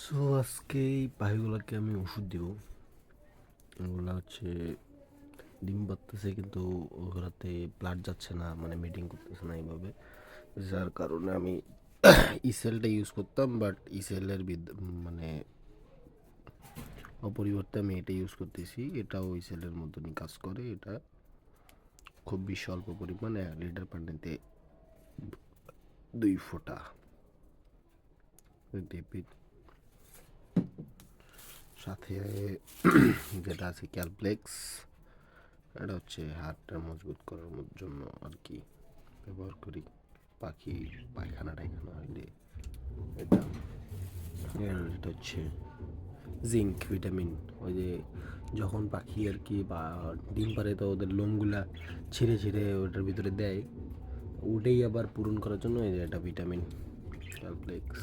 So আজকে এই পাখিগুলোকে আমি ওষুধ দিব। ওগুলা হচ্ছে ডিম পাড়তেছে কিন্তু ওগুলাতে ব্লাড যাচ্ছে না, মানে মিটিং করতেছে না এইভাবে, যার কারণে আমি ইসেলটা ইউজ করতাম, বাট ইসেলের মানে অপরিবর্তে আমি এটা ইউজ করতেছি। এটাও ইসেলের মতনই কাজ করে। এটা খুব বেশি অল্প পরিমাণে 1 লিটার পানিতে 2 ফোঁটা ডিপি, সাথে যেটা আছে ক্যালপ্লেক্স। এটা হচ্ছে হাড়টা মজবুত করার জন্য আর কি ব্যবহার করি। পাখি পায়খানা টায়খানা হইলে এটা। আর এটা হচ্ছে জিঙ্ক ভিটামিন। ওই যে যখন পাখি আর কি বা ডিম পারে তো ওদের লোমগুলা ছিঁড়ে ছিঁড়ে ওটার ভিতরে দেয়, ওটাই আবার পূরণ করার জন্য এই যে এটা ভিটামিন ক্যালপ্লেক্স।